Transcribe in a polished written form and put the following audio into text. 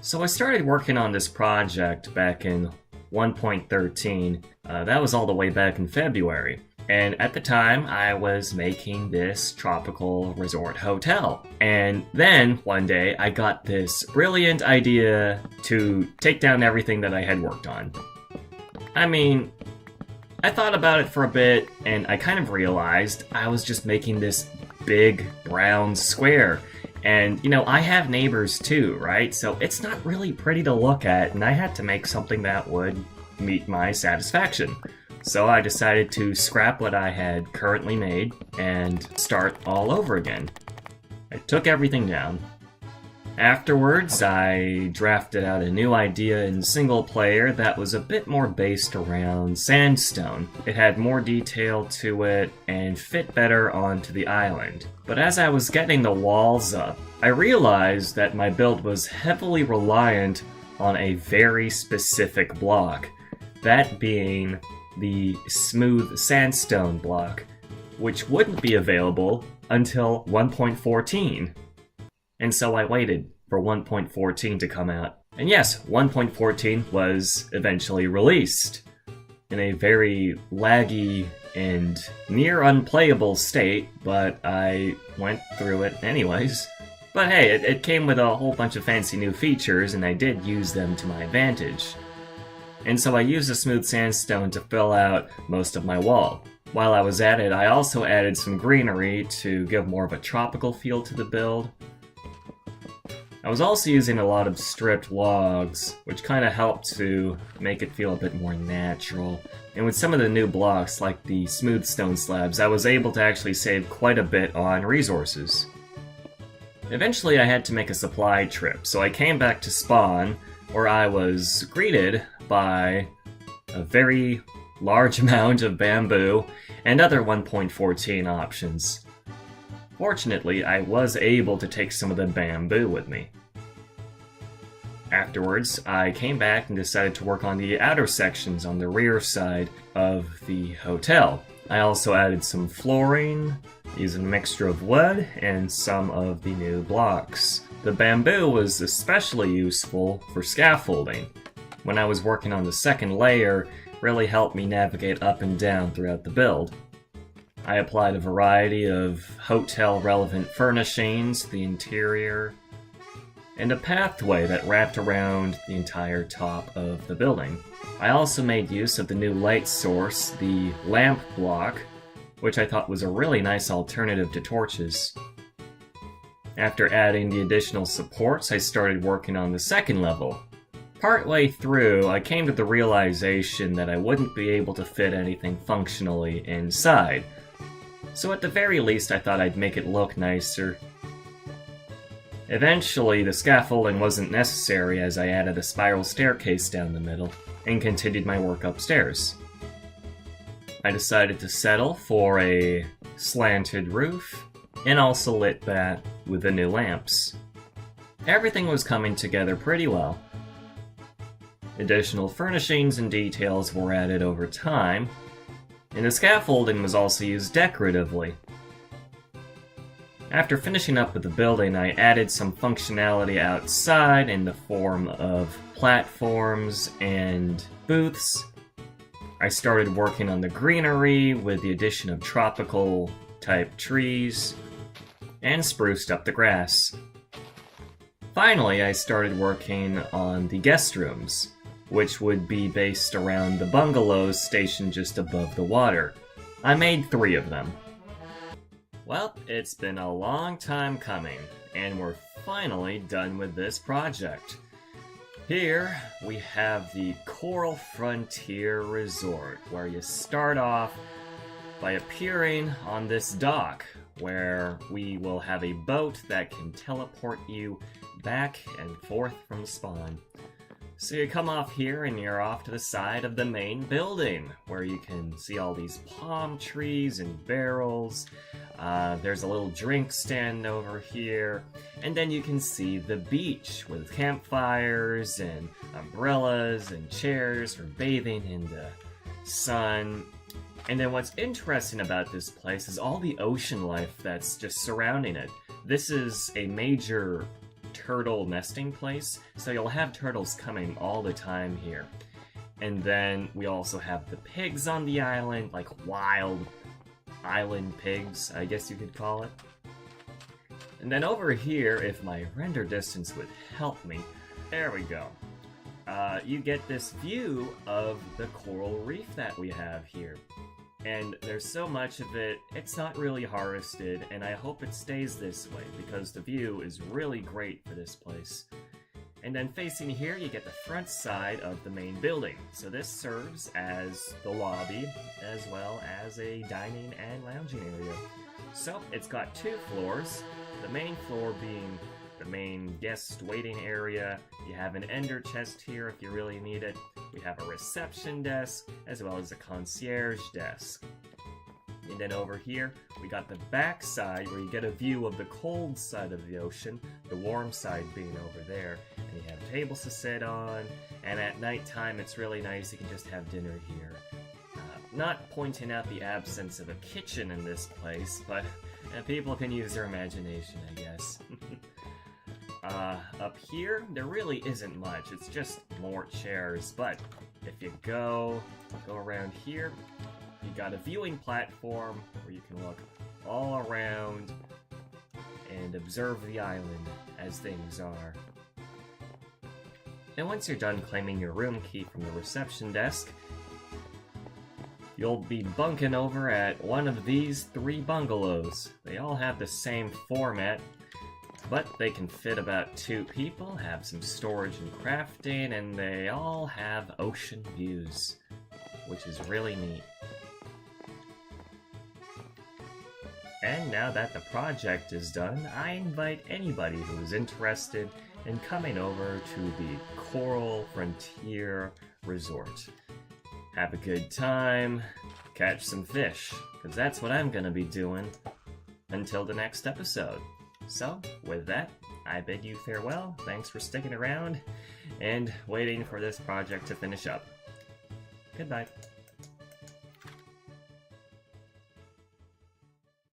So I started working on this project back in 1.13. That was all the way back in February. And at the time, I was making this tropical resort hotel. And then, one day, I got this brilliant idea to take down everything that I had worked on. I mean, I thought about it for a bit, and I kind of realized I was just making this big brown square. And, I have neighbors too, right? So it's not really pretty to look at, and I had to make something that would meet my satisfaction. So I decided to scrap what I had currently made and start all over again. I took everything down. Afterwards, I drafted out a new idea in single player that was a bit more based around sandstone. It had more detail to it and fit better onto the island. But as I was getting the walls up, I realized that my build was heavily reliant on a very specific block, that being the smooth sandstone block, which wouldn't be available until 1.14. And so I waited for 1.14 to come out. And yes, 1.14 was eventually released in a very laggy and near unplayable state, but I went through it anyways. But hey, it came with a whole bunch of fancy new features, and I did use them to my advantage. And so I used the smooth sandstone to fill out most of my wall. While I was at it, I also added some greenery to give more of a tropical feel to the build. I was also using a lot of stripped logs, which kind of helped to make it feel a bit more natural. And with some of the new blocks, like the smooth stone slabs, I was able to actually save quite a bit on resources. Eventually I had to make a supply trip, so I came back to spawn, where I was greeted by a very large amount of bamboo and other 1.14 options. Fortunately, I was able to take some of the bamboo with me. Afterwards, I came back and decided to work on the outer sections on the rear side of the hotel. I also added some flooring, using a mixture of wood and some of the new blocks. The bamboo was especially useful for scaffolding. When I was working on the second layer, it really helped me navigate up and down throughout the build. I applied a variety of hotel-relevant furnishings to the interior, and a pathway that wrapped around the entire top of the building. I also made use of the new light source, the lamp block, which I thought was a really nice alternative to torches. After adding the additional supports, I started working on the second level. Partway through, I came to the realization that I wouldn't be able to fit anything functionally inside. So at the very least, I thought I'd make it look nicer. Eventually, the scaffolding wasn't necessary as I added a spiral staircase down the middle and continued my work upstairs. I decided to settle for a slanted roof and also lit that with the new lamps. Everything was coming together pretty well. Additional furnishings and details were added over time, and the scaffolding was also used decoratively. After finishing up with the building, I added some functionality outside in the form of platforms and booths. I started working on the greenery with the addition of tropical type trees, and spruced up the grass. Finally, I started working on the guest rooms, which would be based around the bungalows stationed just above the water. I made 3 of them. Well, it's been a long time coming, and we're finally done with this project. Here, we have the Coral Frontier Resort, where you start off by appearing on this dock, where we will have a boat that can teleport you back and forth from spawn. So you come off here and you're off to the side of the main building, where you can see all these palm trees and barrels. There's a little drink stand over here, and then you can see the beach with campfires and umbrellas and chairs for bathing in the sun. And then what's interesting about this place is all the ocean life that's just surrounding it. This is a major turtle nesting place, so you'll have turtles coming all the time here. And then we also have the pigs on the island, like wild island pigs, I guess you could call it. And then over here, if my render distance would help me, there we go. You get this view of the coral reef that we have here. And there's so much of it, it's not really harvested, and I hope it stays this way because the view is really great for this place. And then facing here, you get the front side of the main building. So this serves as the lobby, as well as a dining and lounging area. So it's got 2 floors, the main floor being the main guest waiting area. You have an ender chest here if you really need it. We have a reception desk, as well as a concierge desk. And then over here, we got the back side where you get a view of the cold side of the ocean, the warm side being over there. And you have tables to sit on, and at nighttime it's really nice, you can just have dinner here. Not pointing out the absence of a kitchen in this place, but people can use their imagination, I guess. Up here, there really isn't much, it's just more chairs, but if you go around here, you got a viewing platform where you can look all around and observe the island as things are. And once you're done claiming your room key from the reception desk, you'll be bunking over at one of these 3 bungalows. They all have the same format, but they can fit about 2 people, have some storage and crafting, and they all have ocean views, which is really neat. And now that the project is done, I invite anybody who is interested in coming over to the Coral Frontier Resort. Have a good time, catch some fish, because that's what I'm going to be doing until the next episode. So, with that, I bid you farewell, thanks for sticking around, and waiting for this project to finish up. Goodbye.